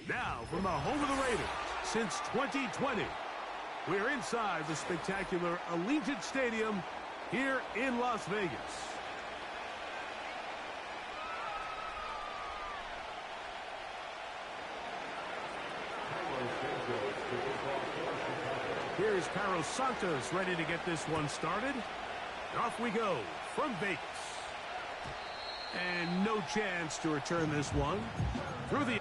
Now, from the home of the Raiders, since 2020, we're inside the spectacular Allegiant Stadium here in Las Vegas. Here's Carlos Santos ready to get this one started. Off we go from Vegas. And no chance to return this one through the...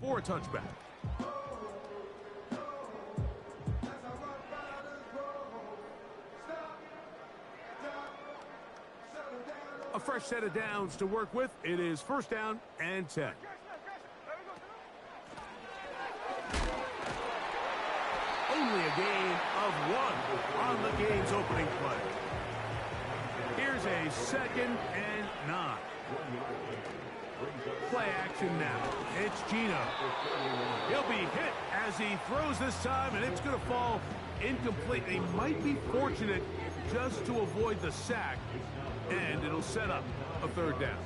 for a touchback. A fresh set of downs to work with. It is first down and 10. Only a gain of 1 on the game's opening play. Here's a 2nd and 9. Play action now. It's Gino. He'll be hit as he throws this time, and it's going to fall incomplete. He might be fortunate just to avoid the sack, and it'll set up a 3rd down.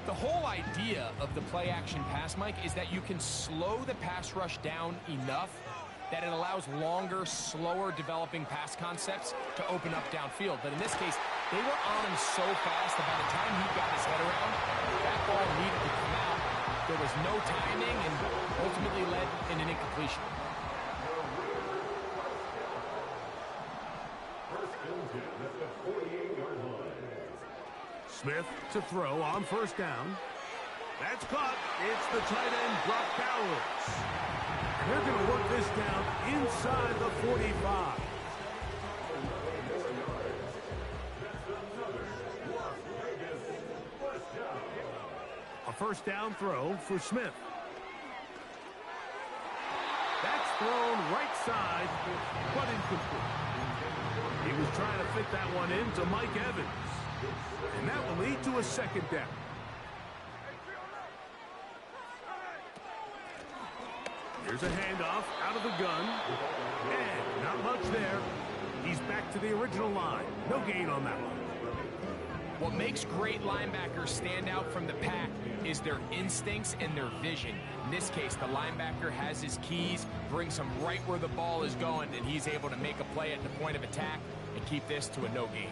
The whole idea of the play action pass, Mike, is that you can slow the pass rush down enough that it allows longer, slower developing pass concepts to open up downfield. But in this case, they were on him so fast that by the time he got his head around, that ball needed to come out. There was no timing and ultimately led in an incompletion. Smith to throw on first down. That's caught. It's the tight end, Brock Bowers. And they're going to work this down inside the 45. A first down throw for Smith. That's thrown right side, but incomplete. He was trying to fit that one into Mike Evans. And that will lead to a 2nd down. Here's a handoff out of the gun. And not much there. He's back to the original line. No gain on that one. What makes great linebackers stand out from the pack is their instincts and their vision. In this case, the linebacker has his keys, brings him right where the ball is going, and he's able to make a play at the point of attack and keep this to a no gain.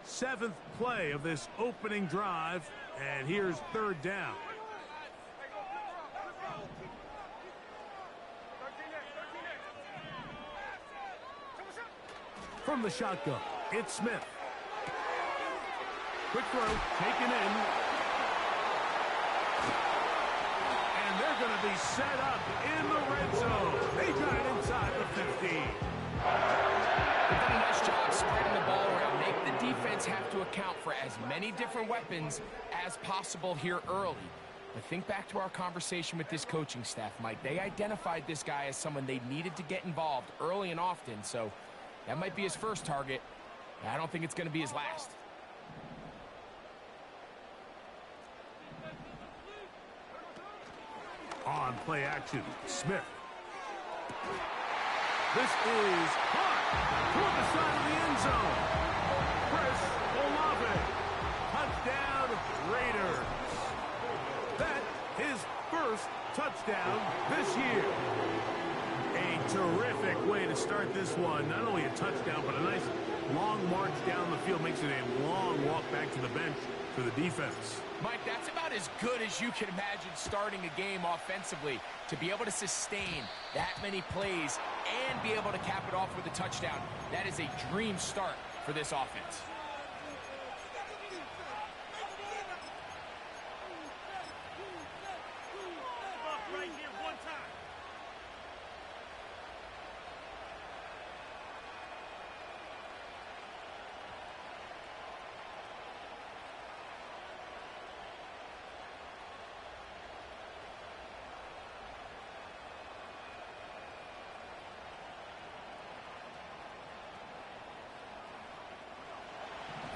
Seventh play of this opening drive, and here's 3rd down. From the shotgun, it's Smith. Quick throw, taken in. And they're going to be set up in the red zone. They got it inside the 15. They've done a nice job spreading the ball around. Make the defense have to account for as many different weapons as possible here early. But think back to our conversation with this coaching staff, Mike. They identified this guy as someone they needed to get involved early and often, so that might be his first target. I don't think it's going to be his last. On play action, Smith. This is caught toward the side of the end zone. Chris Olave. Touchdown, Raiders. That his first touchdown this year. A terrific way to start this one. Not only a touchdown, but a nice long march down the field makes it a long walk back to the bench for the defense. Mike, that's about as good as you can imagine starting a game offensively. To be able to sustain that many plays and be able to cap it off with a touchdown, that is a dream start for this offense.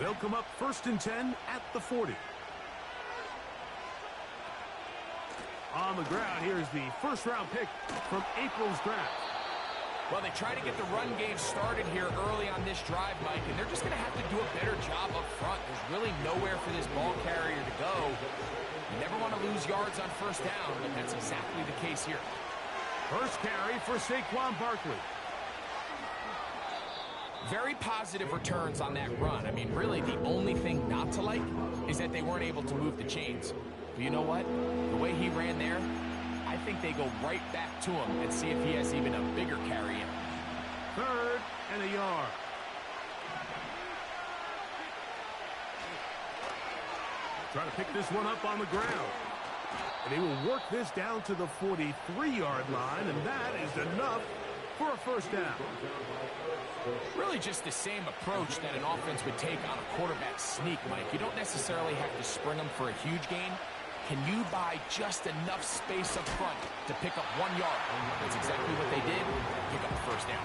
They'll come up 1st and 10 at the 40. On the ground, here's the first-round pick from April's draft. Well, they try to get the run game started here early on this drive, Mike, and they're just going to have to do a better job up front. There's really nowhere for this ball carrier to go. You never want to lose yards on first down, but that's exactly the case here. First carry for Saquon Barkley. Very positive returns on that run. I mean, really, the only thing not to like is that they weren't able to move the chains. But you know what? The way he ran there, I think they go right back to him and see if he has even a bigger carry in. 3rd and a yard. Try to pick this one up on the ground. And he will work this down to the 43-yard line, and that is enough for a first down. Really just the same approach that an offense would take on a quarterback sneak, Mike. You don't necessarily have to spring them for a huge gain. Can you buy just enough space up front to pick up 1 yard? That's exactly what they did. Pick up the first down.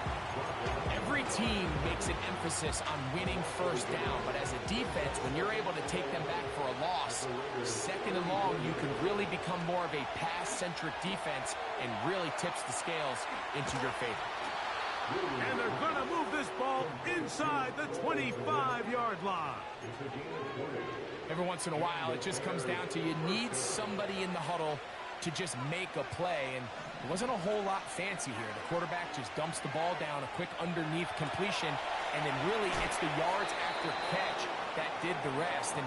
Every team makes an emphasis on winning first down, but as a defense, when you're able to take them back for a loss, 2nd and long, you can really become more of a pass-centric defense and really tips the scales into your favor. And they're going to move this ball inside the 25-yard line. Every once in a while, it just comes down to you need somebody in the huddle to just make a play, and it wasn't a whole lot fancy here. The quarterback just dumps the ball down, a quick underneath completion, and then really it's the yards after catch that did the rest, and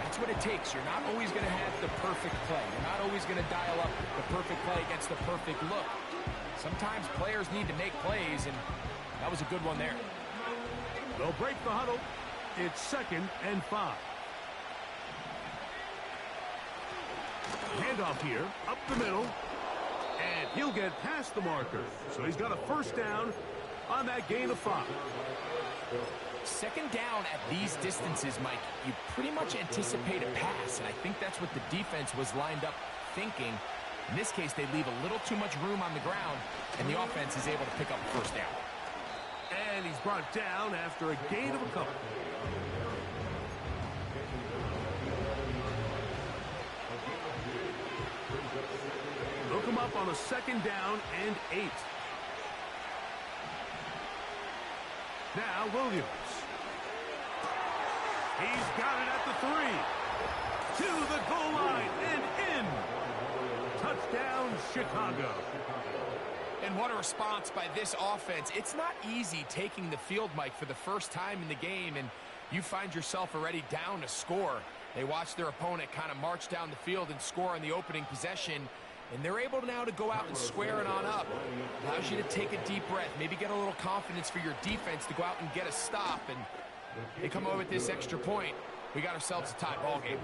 that's what it takes. You're not always going to have the perfect play. You're not always going to dial up the perfect play against the perfect look. Sometimes players need to make plays, and that was a good one there. They'll break the huddle. It's 2nd and 5. Handoff here, up the middle, and he'll get past the marker. So he's got a first down on that gain of 5. 2nd down at these distances, Mike, you pretty much anticipate a pass, and I think that's what the defense was lined up thinking. In this case, they leave a little too much room on the ground, and the offense is able to pick up a first down. And he's brought down after a gain of a couple. Look him up on a 2nd down and 8. Now Williams. He's got it at the 3. To the goal line and in. Touchdown, Chicago. And what a response by this offense. It's not easy taking the field, Mike, for the first time in the game, and you find yourself already down a score. They watch their opponent kind of march down the field and score in the opening possession, and they're able now to go out and square it on up. Allows you to take a deep breath, maybe get a little confidence for your defense to go out and get a stop, and they come over with this extra point. We got ourselves a tie ball game.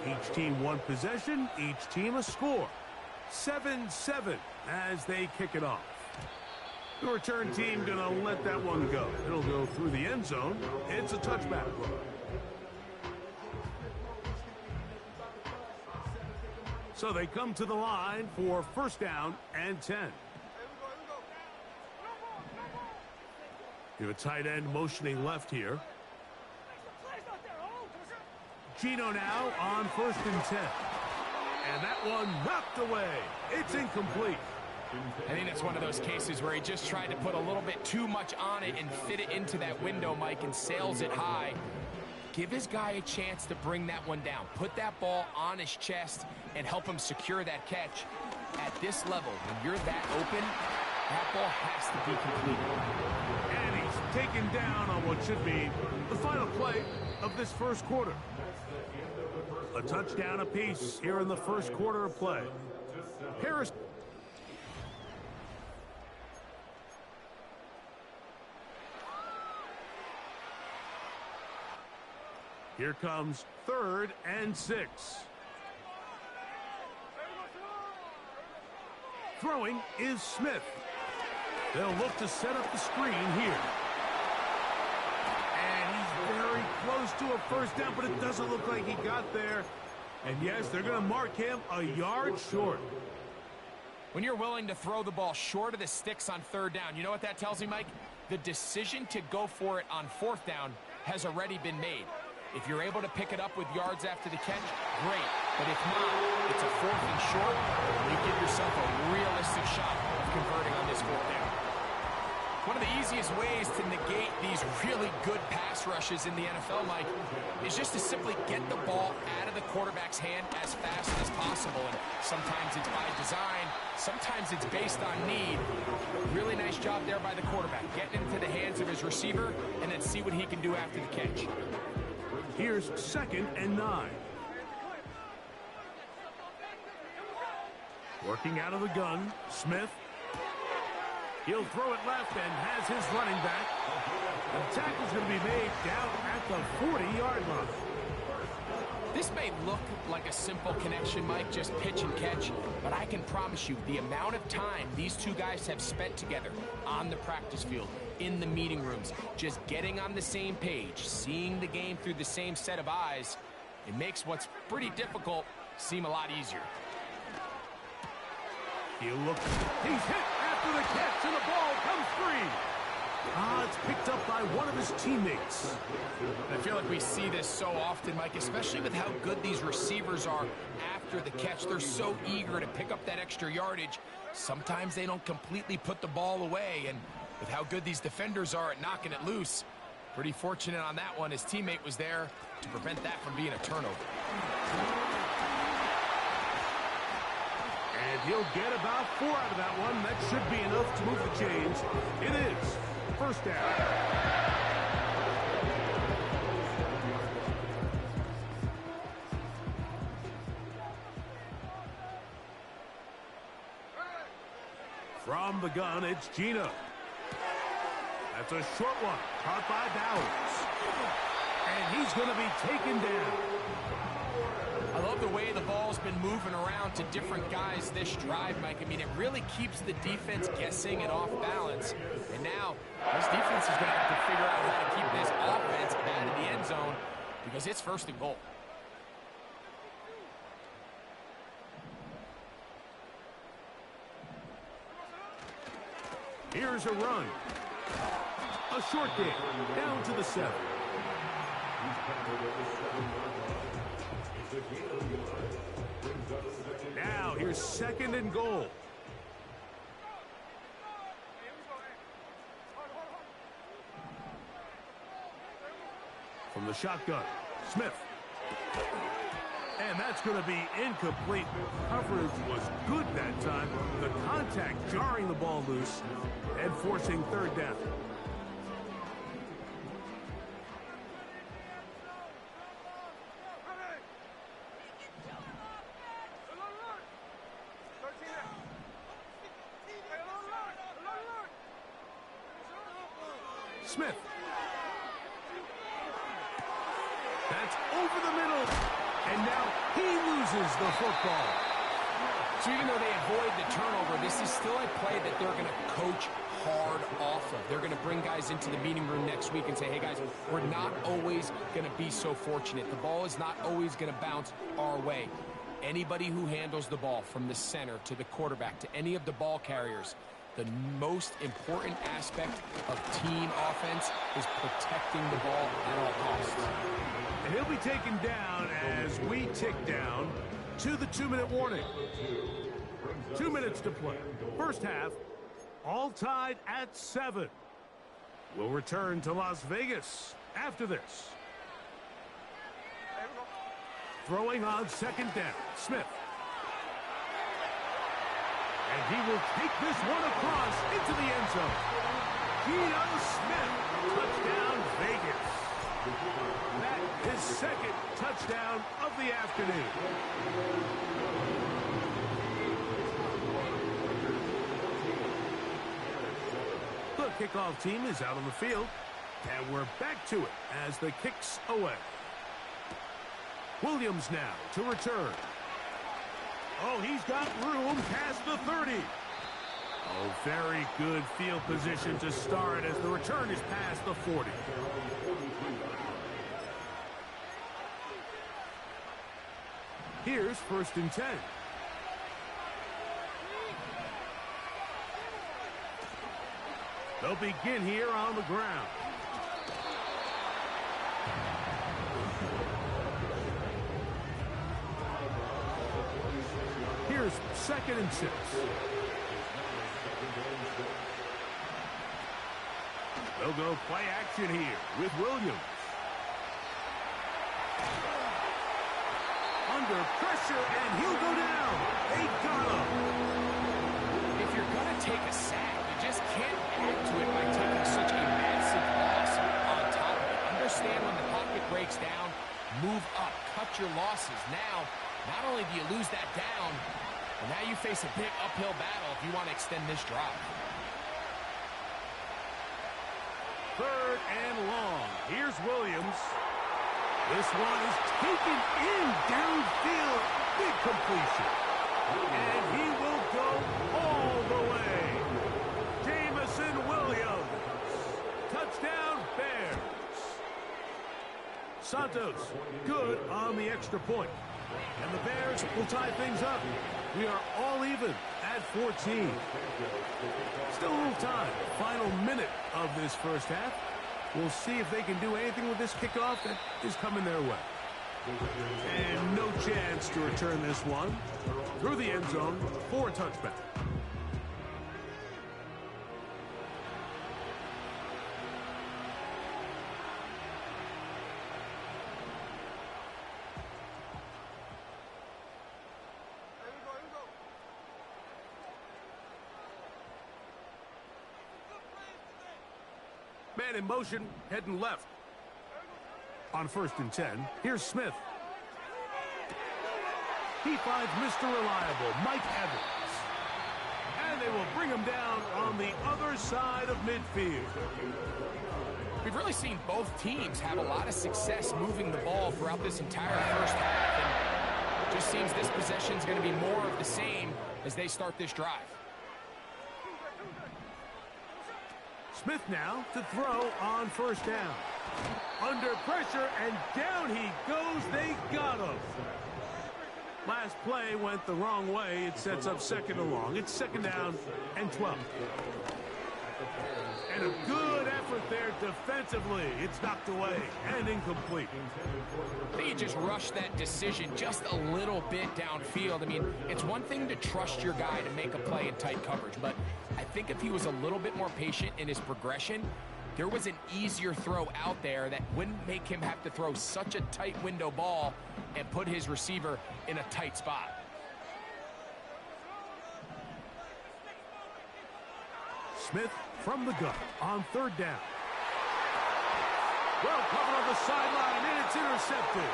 Each team one possession, each team a score. 7-7 as they kick it off. The return team gonna let that one go. It'll go through the end zone. It's a touchback. So they come to the line for first down and 10. You have a tight end motioning left here. Geno now on 1st and 10. And that one knocked away. It's incomplete. I think it's one of those cases where he just tried to put a little bit too much on it and fit it into that window, Mike, and sails it high. Give his guy a chance to bring that one down. Put that ball on his chest and help him secure that catch. At this level, when you're that open, that ball has to be completed. And he's taken down on what should be the final play of this first quarter. A touchdown apiece here in the first quarter of play. Harris. Here comes 3rd and 6. Throwing is Smith. They'll look to set up the screen here. And he's very close to a first down, but it doesn't look like he got there. And yes, they're going to mark him a yard short. When you're willing to throw the ball short of the sticks on 3rd down, you know what that tells me, Mike? The decision to go for it on 4th down has already been made. If you're able to pick it up with yards after the catch, great. But if not, it's a 4th and short, and you give yourself a realistic shot of converting on this 4th down. One of the easiest ways to negate these really good pass rushes in the NFL, Mike, is just to simply get the ball out of the quarterback's hand as fast as possible. And sometimes it's by design, sometimes it's based on need. Really nice job there by the quarterback, getting into the hands of his receiver, and then see what he can do after the catch. Here's 2nd and 9. Working out of the gun, Smith. He'll throw it left and has his running back. The tackle's going to be made down at the 40-yard line. This may look like a simple connection, Mike, just pitch and catch, but I can promise you the amount of time these two guys have spent together on the practice field, in the meeting rooms, just getting on the same page, seeing the game through the same set of eyes, it makes what's pretty difficult seem a lot easier. He'll look. He's hit after the catch, and the ball comes free. It's picked up by one of his teammates. I feel like we see this so often, Mike, especially with how good these receivers are after the catch. They're so eager to pick up that extra yardage. Sometimes they don't completely put the ball away, and with how good these defenders are at knocking it loose, pretty fortunate on that one. His teammate was there to prevent that from being a turnover. And he'll get about 4 out of that one. That should be enough to move the chains. It is 1st down. From the gun, it's Geno. That's a short one, caught by Bowers. And he's going to be taken down. I love the way the ball's been moving around to different guys this drive, Mike. I mean, it really keeps the defense guessing and off balance. And now, this defense is going to have to figure out how to keep this offense out of the end zone because it's 1st and goal. Here's a run. A short game, down to the 7. Now, here's 2nd and goal. From the shotgun, Smith. And that's going to be incomplete. Coverage was good that time. The contact jarring the ball loose and forcing 3rd down. Smith. That's over the middle. And now he loses the football. So even though they avoid the turnover, this is still a play that they're going to coach hard off of. They're going to bring guys into the meeting room next week and say, hey, guys, we're not always going to be so fortunate. The ball is not always going to bounce our way. Anybody who handles the ball from the center to the quarterback to any of the ball carriers, the most important aspect of team offense is protecting the ball at all costs. And he'll be taken down as we tick down to the 2-minute warning. 2 minutes to play. First half, all tied at 7. We'll return to Las Vegas after this. Throwing on second down, Smith. And he will take this one across into the end zone. Geno Smith, touchdown Vegas. That is second touchdown of the afternoon. The kickoff team is out on the field, and we're back to it as the kick's away. Williams now to return. Oh, he's got room past the 30. Oh, very good field position to start as the return is past the 40. Here's 1st and 10. They'll begin here on the ground. Here's 2nd and 6. They'll go play action here with Williams. Under pressure, and he'll go down. They got him. If you're going to take a sack, you just can't add to it by taking such a massive loss on top of it. Understand when the pocket breaks down, move up, cut your losses. Now, not only do you lose that down, but now you face a big uphill battle if you want to extend this drive. 3rd and long. Here's Williams. This one is taken in downfield. Big completion. And he will go all the way. Jameson Williams. Touchdown, Bears. Santos, good on the extra point. And the Bears will tie things up. We are all even at 14. Still a little time. Final minute of this first half. We'll see if they can do anything with this kickoff that is coming their way. And no chance to return this one through the end zone for a touchback. Man in motion, heading left. On 1st and 10, here's Smith. He finds Mr. Reliable, Mike Evans. And they will bring him down on the other side of midfield. We've really seen both teams have a lot of success moving the ball throughout this entire first half. And it just seems this possession is going to be more of the same as they start this drive. Smith now to throw on 1st down. Under pressure, and down he goes. They got him. Last play went the wrong way. It sets up 2nd and long. It's 2nd down and 12. And a good effort there defensively. It's knocked away and incomplete. They just rushed that decision just a little bit downfield. I mean, it's one thing to trust your guy to make a play in tight coverage, but I think if he was a little bit more patient in his progression, there was an easier throw out there that wouldn't make him have to throw such a tight window ball and put his receiver in a tight spot. Smith from the gun on 3rd down. Well covered on the sideline, and it's intercepted.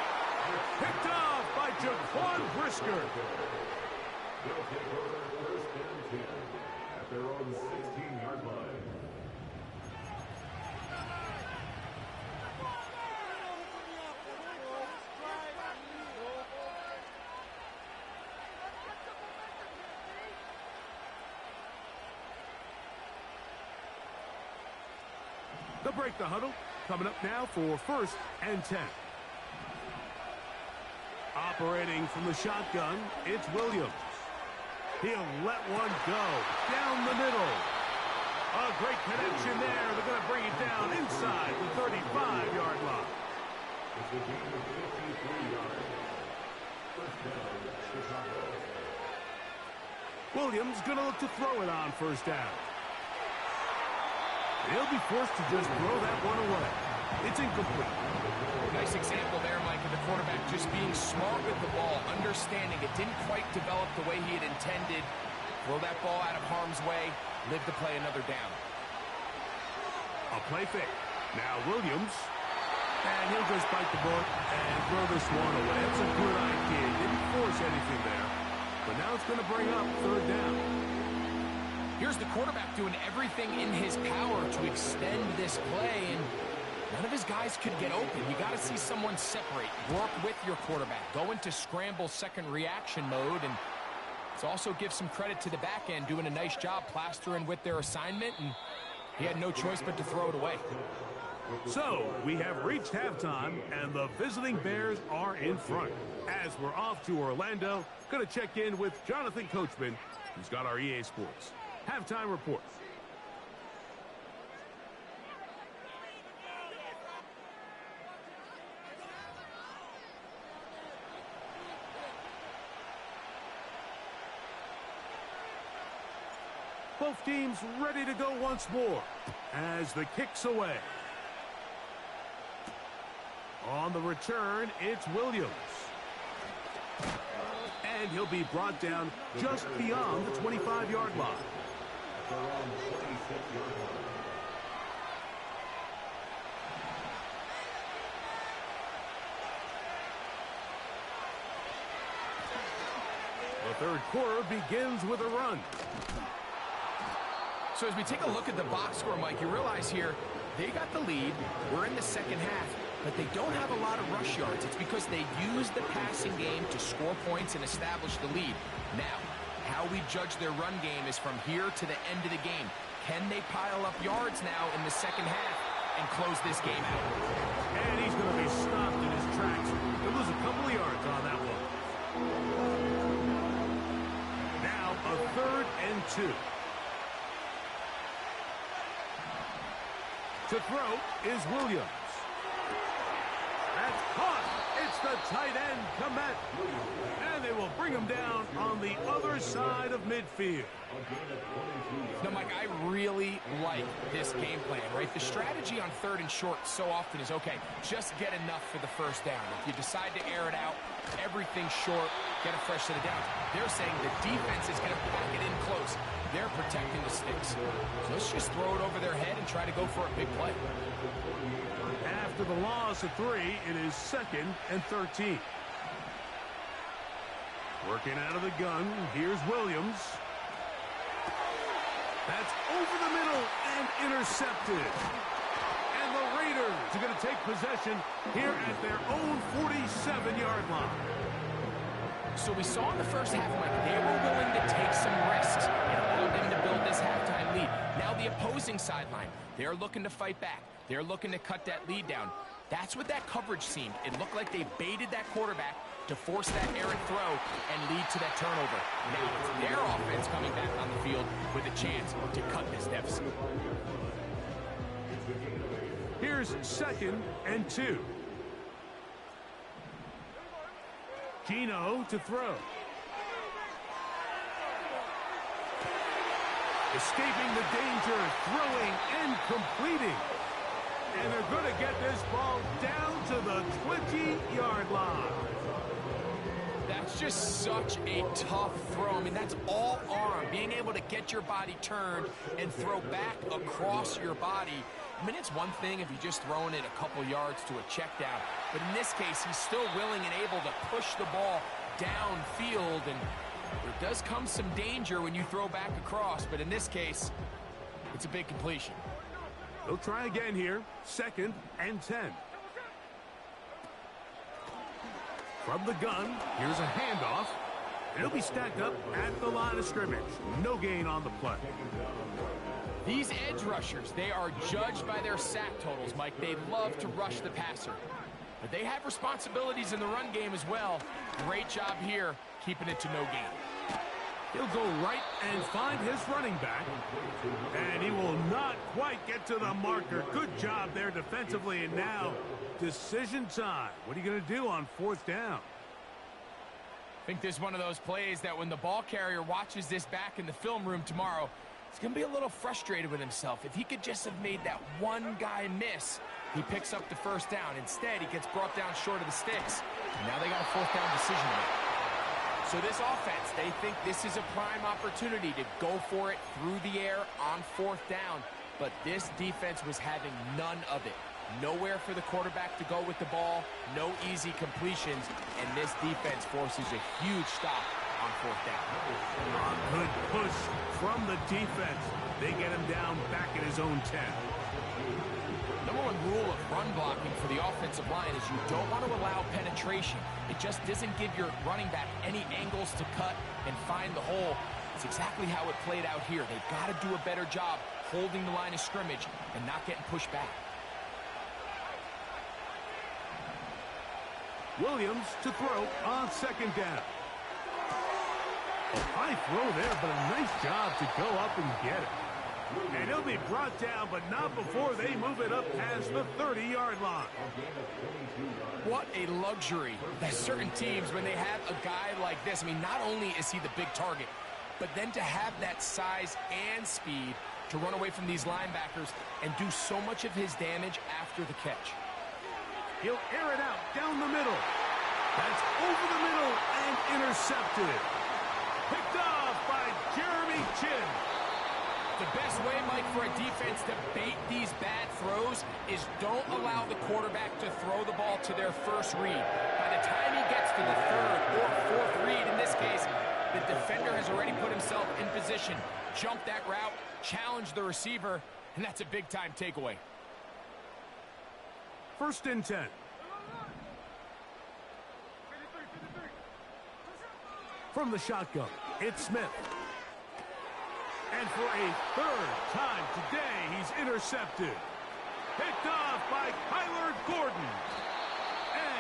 Picked off by Jaquan Brisker. At their own 16-yard line. They'll break the huddle. Coming up now for 1st and 10. Operating from the shotgun, it's Williams. He'll let one go down the middle. A great connection there. They're going to bring it down inside the 35-yard line. It's a gain of 53 yards. First down, Chicago. Williams going to look to throw it on first down. He'll be forced to just throw that one away. It's incomplete. Nice example there, Mike, of the quarterback just being smart with the ball, understanding it didn't quite develop the way he had intended. Throw that ball out of harm's way, live to play another down. A play fake. Now Williams. And he'll just bite the bullet and throw this one away. It's a good idea. Didn't force anything there. But now it's going to bring up third down. Here's the quarterback doing everything in his power to extend this play, and none of his guys could get open. You got to see someone separate, work with your quarterback, go into scramble second reaction mode, and let's also give some credit to the back end doing a nice job plastering with their assignment, and he had no choice but to throw it away. So, we have reached halftime, and the visiting Bears are in front. As we're off to Orlando, going to check in with Jonathan Coachman, who's got our EA Sports halftime report. Both teams ready to go once more as the kick's away. On the return, it's Williams. And he'll be brought down just beyond the 25-yard line. Around 26-yard line. The third quarter begins with a run. So as we take a look at the box score, Mike, you realize here they got the lead. We're in the second half, but they don't have a lot of rush yards. It's because they use the passing game to score points and establish the lead. Now, how we judge their run game is from here to the end of the game. Can they pile up yards now in the second half and close this game out? And he's going to be stopped in his tracks. He'll lose a couple of yards on that one. Now a 3rd and 2. To throw is Williams. That's caught. It's the tight end, Komet. And they will bring him down on the other side of midfield. Now, Mike, I really like this game plan, right? The strategy on 3rd and short so often is, okay, just get enough for the first down. If you decide to air it out, everything short, get a fresh set of downs. They're saying the defense is going to pack it in close. They're protecting the sticks. So let's just throw it over their head and try to go for a big play. After the loss of 3, it is 2nd and 13. Working out of the gun, here's Williams. That's over the middle and intercepted. And the Raiders are going to take possession here at their own 47-yard line. So we saw in the first half, Mike, they were willing to take some risks and allowed them to build this halftime lead. Now the opposing sideline, they're looking to fight back. They're looking to cut that lead down. That's what that coverage seemed. It looked like they baited that quarterback to force that errant throw and lead to that turnover. Now it's their offense coming back on the field with a chance to cut this deficit. Here's 2nd and 2. Geno to throw. Escaping the danger, throwing and completing. And they're going to get this ball down to the 20-yard line. That's just such a tough throw. I mean, that's all arm. Being able to get your body turned and throw back across your body. I mean, it's one thing if you're just throwing it a couple yards to a check down. But in this case, he's still willing and able to push the ball downfield. And there does come some danger when you throw back across. But in this case, it's a big completion. They'll try again here. 2nd and 10. From the gun, here's a handoff. It'll be stacked up at the line of scrimmage. No gain on the play. These edge rushers, they are judged by their sack totals, Mike. They love to rush the passer. But they have responsibilities in the run game as well. Great job here, keeping it to no gain. He'll go right and find his running back. And he will not quite get to the marker. Good job there defensively. And now, decision time. What are you going to do on 4th down? I think this is one of those plays that when the ball carrier watches this back in the film room tomorrow, he's going to be a little frustrated with himself. If he could just have made that one guy miss, he picks up the 1st down. Instead, he gets brought down short of the sticks. And now they got a 4th down decision to make. So this offense, they think this is a prime opportunity to go for it through the air on 4th down. But this defense was having none of it. Nowhere for the quarterback to go with the ball, no easy completions, and this defense forces a huge stop on 4th down. Good push from the defense. They get him down back at his own 10. Number one rule of run blocking for the offensive line is you don't want to allow penetration. It just doesn't give your running back any angles to cut and find the hole. It's exactly how it played out here. They've got to do a better job holding the line of scrimmage and not getting pushed back. Williams to throw on 2nd down. A high throw there, but a nice job to go up and get it. And he'll be brought down, but not before they move it up past the 30-yard line. What a luxury that certain teams, when they have a guy like this, I mean, not only is he the big target, but then to have that size and speed to run away from these linebackers and do so much of his damage after the catch. He'll air it out down the middle. That's over the middle and intercepted. Picked off by Jeremy Chinn. The best way, Mike, for a defense to bait these bad throws is don't allow the quarterback to throw the ball to their first read. By the time he gets to the 3rd or 4th read, in this case, the defender has already put himself in position, jump that route, challenge the receiver, and that's a big-time takeaway. 1st and 10. From the shotgun, it's Smith. And for a 3rd time today, he's intercepted. Picked off by Kyler Gordon.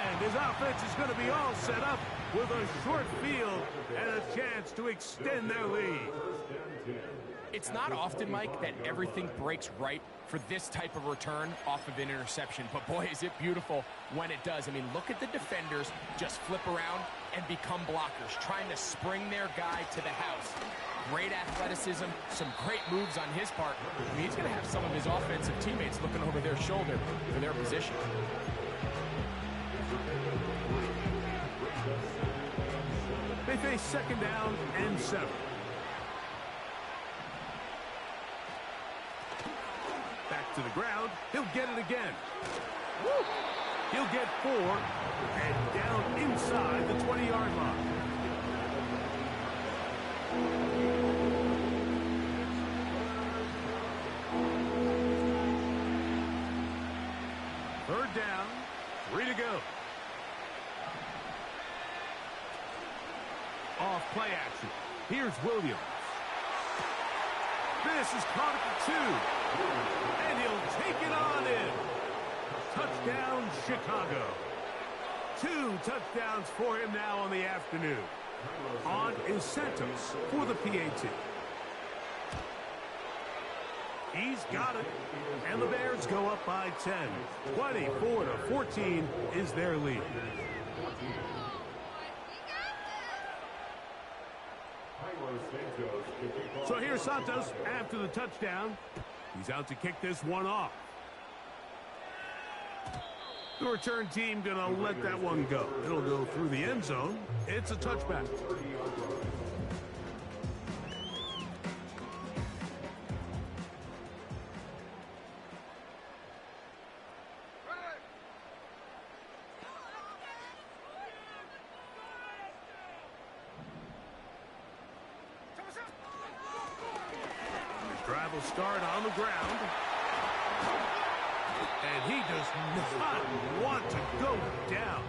And his offense is going to be all set up with a short field and a chance to extend their lead. It's not often, Mike, that everything breaks right for this type of return off of an interception. But boy, is it beautiful when it does. I mean, look at the defenders just flip around and become blockers, trying to spring their guy to the house. Great athleticism, some great moves on his part. I mean, he's going to have some of his offensive teammates looking over their shoulder for their position. They face 2nd down and 7. Back to the ground. He'll get it again. Woo! He'll get 4 and down inside the 20-yard line. Third down, 3 to go. Off play action. Here's Williams. This is caught at the 2. And he'll take it on in. Touchdown, Chicago. 2 touchdowns for him now on the afternoon. On is Santos for the PAT. He's got it. And the Bears go up by 10. 24-14 is their lead. So here's Santos after the touchdown. He's out to kick this one off. The return team gonna let that one go. It'll go through the end zone. It's a touchback. Drive will start on the ground. And he does not want to go down.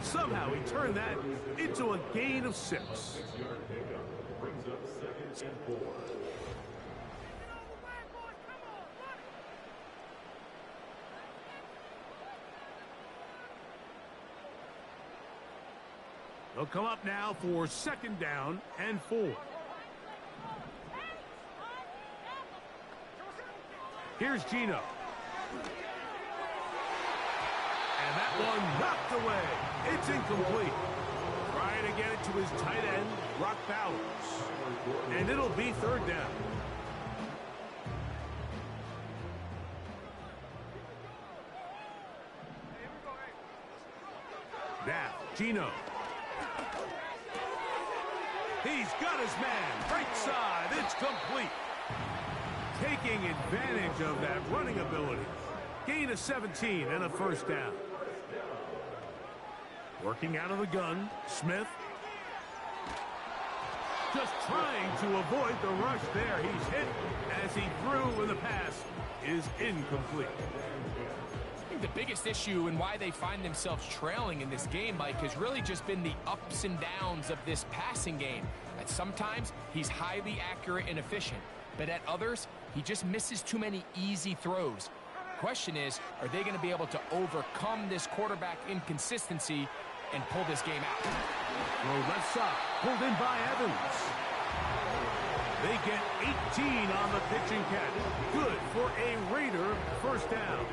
Somehow he turned that into a gain of 6. Brings up 2nd and 4. They'll come up now for 2nd down and 4. Here's Geno. And that one knocked away. It's incomplete. Trying to get it to his tight end, Brock Bowers. And it'll be third down. Now, Geno. He's got his man. Right side. It's complete. Taking advantage of that running ability. Gain of 17 and a first down. Working out of the gun, Smith. Just trying to avoid the rush there. He's hit as he threw, and the pass is incomplete. I think the biggest issue and why they find themselves trailing in this game, Mike, has really just been the ups and downs of this passing game. At sometimes, he's highly accurate and efficient, but at others, he just misses too many easy throws. Question is, are they going to be able to overcome this quarterback inconsistency and pull this game out? Throw left side, pulled in by Evans. They get 18 on the pitch and catch. Good for a Raider first down.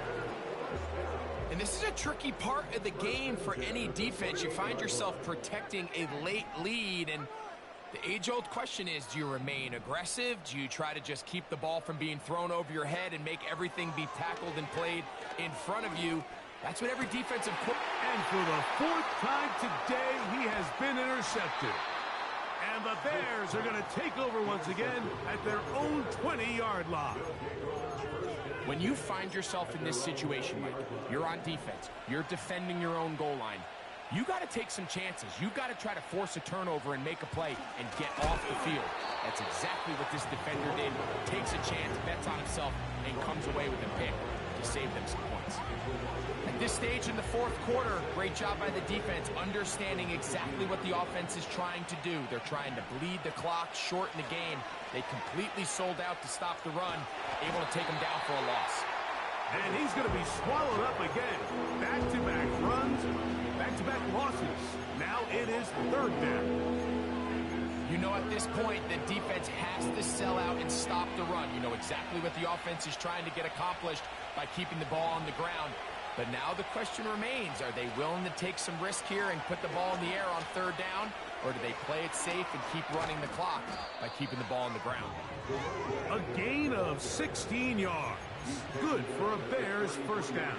And this is a tricky part of the game for any defense. You find yourself protecting a late lead, and the age-old question is, do you remain aggressive? Do you try to just keep the ball from being thrown over your head and make everything be tackled and played in front of you? That's what every defensive And for the fourth time today, he has been intercepted. And the Bears are going to take over once again at their own 20-yard line. When you find yourself in this situation, Mike, you're on defense, you're defending your own goal line, you got to take some chances. You got to try to force a turnover and make a play and get off the field. That's exactly what this defender did. Takes a chance, bets on himself, and comes away with a pick to save them some points. At this stage in the fourth quarter, great job by the defense, understanding exactly what the offense is trying to do. They're trying to bleed the clock, shorten the game. They completely sold out to stop the run, able to take them down for a loss. And he's going to be swallowed up again. Back-to-back runs, back-to-back losses. Now it is third down. You know, at this point, the defense has to sell out and stop the run. You know exactly what the offense is trying to get accomplished by keeping the ball on the ground. But now the question remains, are they willing to take some risk here and put the ball in the air on third down? Or do they play it safe and keep running the clock by keeping the ball on the ground? A gain of 16 yards. Good for a Bears first down.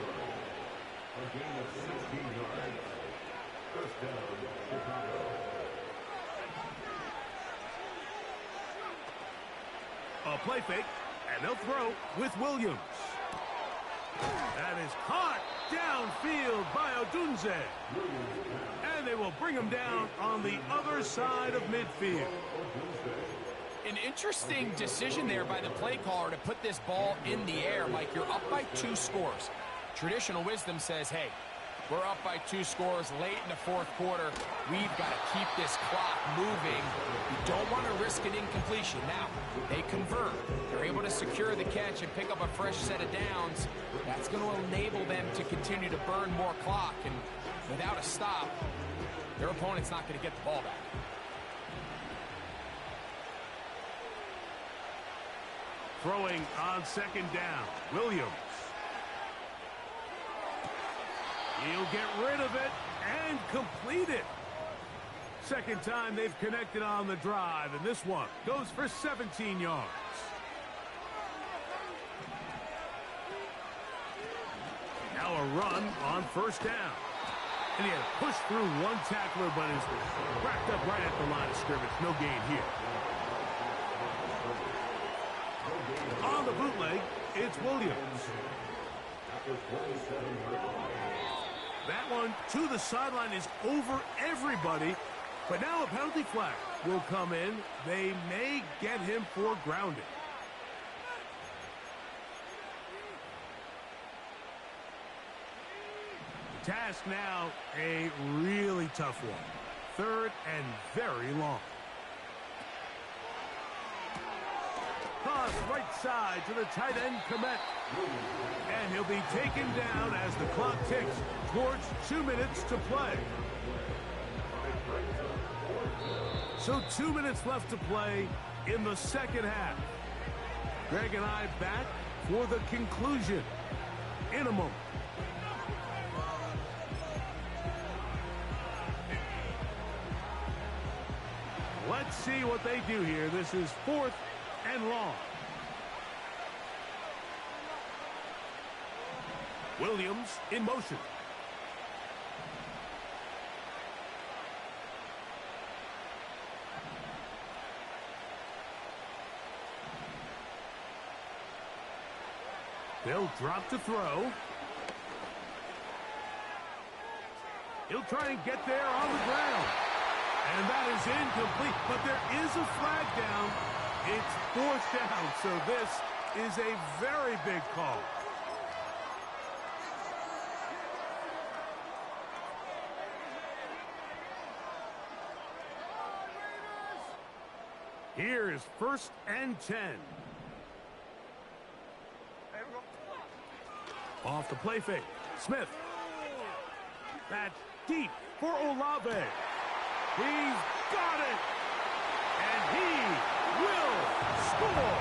A gain of 16 yards. First down, Chicago. A play fake, and they'll throw with Williams. That is caught downfield by Odunze. And they will bring him down on the other side of midfield. An interesting decision there by the play caller to put this ball in the air. Mike, you're up by 2 scores. Traditional wisdom says, hey, we're up by 2 scores late in the fourth quarter. We've got to keep this clock moving. We don't want to risk an incompletion. Now, they convert. They're able to secure the catch and pick up a fresh set of downs. That's going to enable them to continue to burn more clock. And without a stop, their opponent's not going to get the ball back. Throwing on second down, Williams. He'll get rid of it and complete it. Second time they've connected on the drive, and this one goes for 17 yards. Now a run on first down. And he had to push through one tackler, but is racked up right at the line of scrimmage. No gain here. On the bootleg, it's Williams. That one to the sideline is over everybody, but now a penalty flag will come in. They may get him for grounding. Task now a really tough one. Third and very long. Toss right side to the tight end, Komet. And he'll be taken down as the clock ticks towards 2 minutes to play. So 2 minutes left to play in the second half. Greg and I back for the conclusion in a moment. Let's see what they do here. This is 4th and long. Williams in motion. They'll drop to throw. He'll try and get there on the ground. And that is incomplete, but there is a flag down. It's 4th down, so this is a very big call. Here is 1st and 10. Off the play fake. Smith. That's deep for Olave. He's got it. And he will score.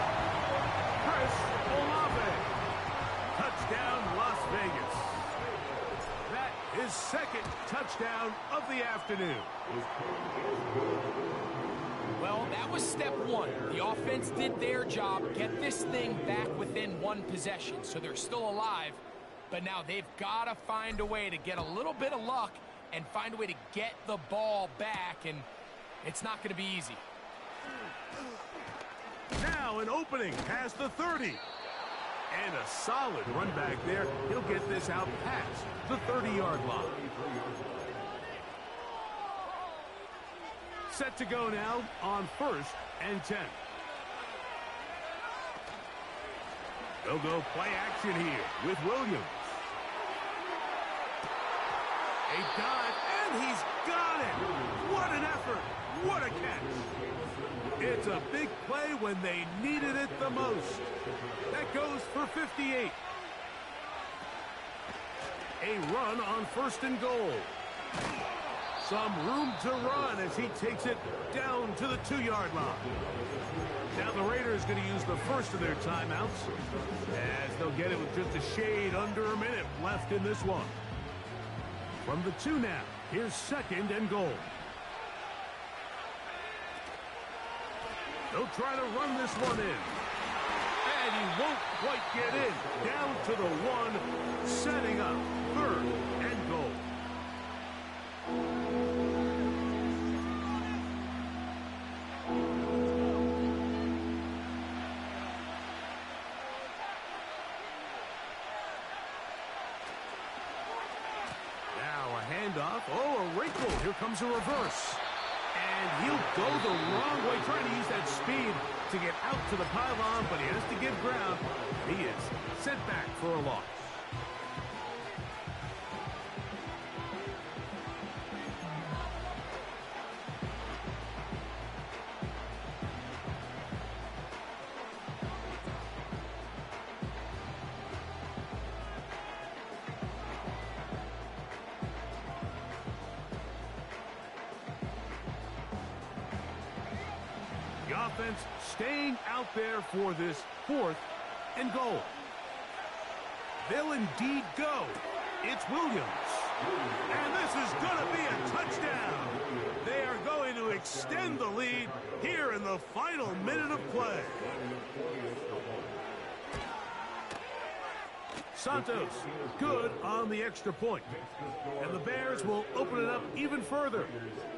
Chris Olave. Touchdown, Las Vegas. That is 2nd touchdown of the afternoon. Well, that was step 1. The offense did their job, get this thing back within 1 possession, so they're still alive. But now they've got to find a way to get a little bit of luck and find a way to get the ball back, and it's not going to be easy. Now an opening past the 30. And a solid run back there. He'll get this out past the 30-yard line. Set to go now on 1st and 10. They'll go play action here with Williams. A dive, and he's got it. What an effort. What a catch. It's a big play when they needed it the most. That goes for 58. A run on 1st and goal. Some room to run as he takes it down to the 2-yard line. Now the Raiders going to use the first of their timeouts as they'll get it with just a shade under a minute left in this one. From the 2 now, here's 2nd and goal. They'll try to run this one in. And he won't quite get in. Down to the 1, setting up 3rd and goal. Handoff. Oh, a wrinkle. Here comes a reverse. And he'll go the wrong way, trying to use that speed to get out to the pylon, but he has to give ground. He is sent back for a loss. The offense staying out there for this 4th and goal. They'll indeed go. It's Williams. And this is going to be a touchdown. They are going to extend the lead here in the final minute of play. Santos, good on the extra point. And the Bears will open it up even further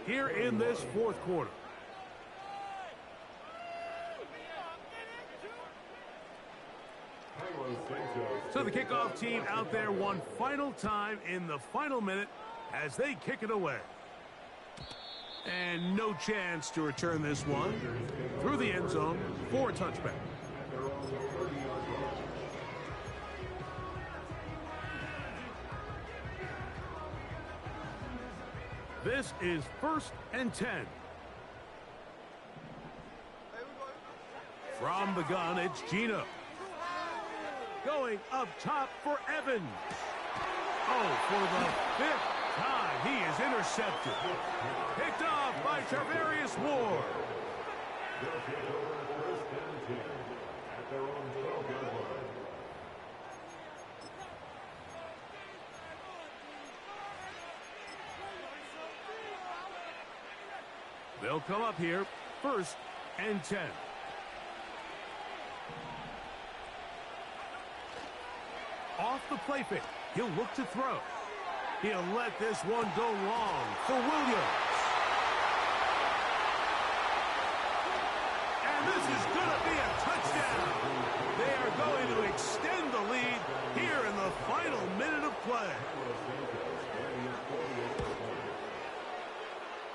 here in this 4th quarter. So the kickoff team out there one final time in the final minute as they kick it away. And no chance to return this one through the end zone for a touchback. This is 1st and 10. From the gun, it's Gino. Going up top for Evans. Oh, for the 5th time, he is intercepted. Picked off by Tarvarius Ward. They'll come up here, 1st and 10. Off the play fake. He'll look to throw. He'll let this one go long for Williams. And this is going to be a touchdown. They are going to extend the lead here in the final minute of play.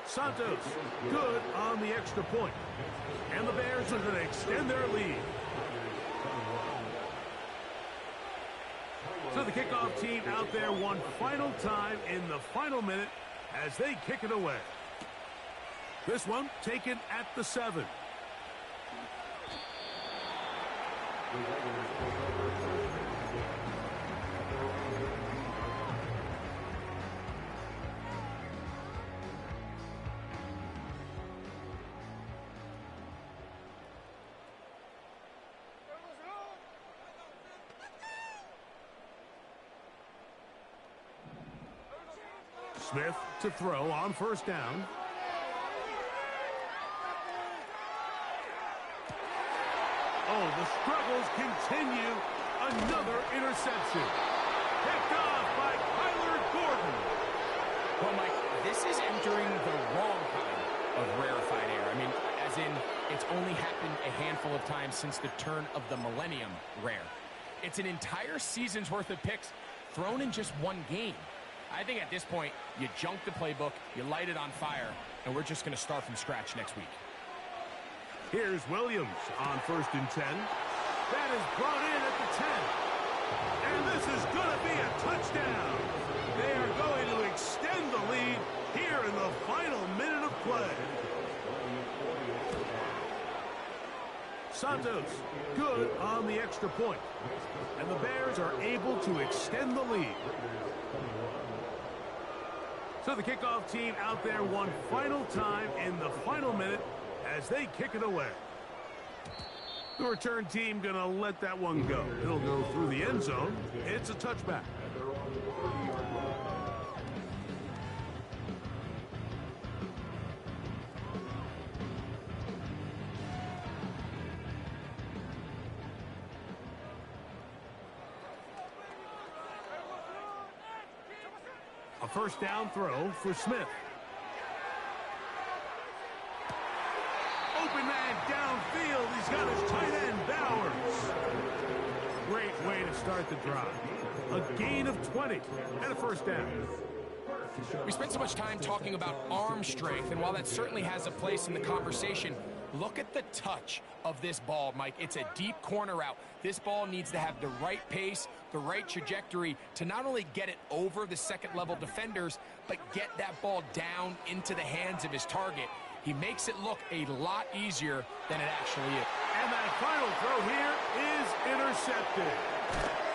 Santos, good on the extra point. And the Bears are going to extend their lead. So the kickoff team out there one final time in the final minute as they kick it away. This one taken at the 7. Smith to throw on 1st down. Oh, the struggles continue. Another interception. Picked off by Kyler Gordon. Well, Mike, this is entering the wrong kind of rarefied air. I mean, as in, it's only happened a handful of times since the turn of the millennium rare. It's an entire season's worth of picks thrown in just one game. I think at this point, you junk the playbook, you light it on fire, and we're just going to start from scratch next week. Here's Williams on 1st and 10. That is brought in at the 10. And this is going to be a touchdown. They are going to extend the lead here in the final minute of play. Santos, good on the extra point. And the Bears are able to extend the lead. So the kickoff team out there one final time in the final minute as they kick it away. The return team going to let that one go. It'll go through the end zone. It's a touchback. A 1st down throw for Smith. Open man downfield. He's got his tight end, Bowers. Great way to start the drive. A gain of 20 and a 1st down. We spent so much time talking about arm strength, and while that certainly has a place in the conversation, look at the touch of this ball, Mike. It's a deep corner route. This ball needs to have the right pace, the right trajectory to not only get it over the second-level defenders, but get that ball down into the hands of his target. He makes it look a lot easier than it actually is. And that final throw here is intercepted.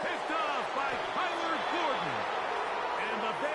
Picked off by Kyler Gordon. And the Bears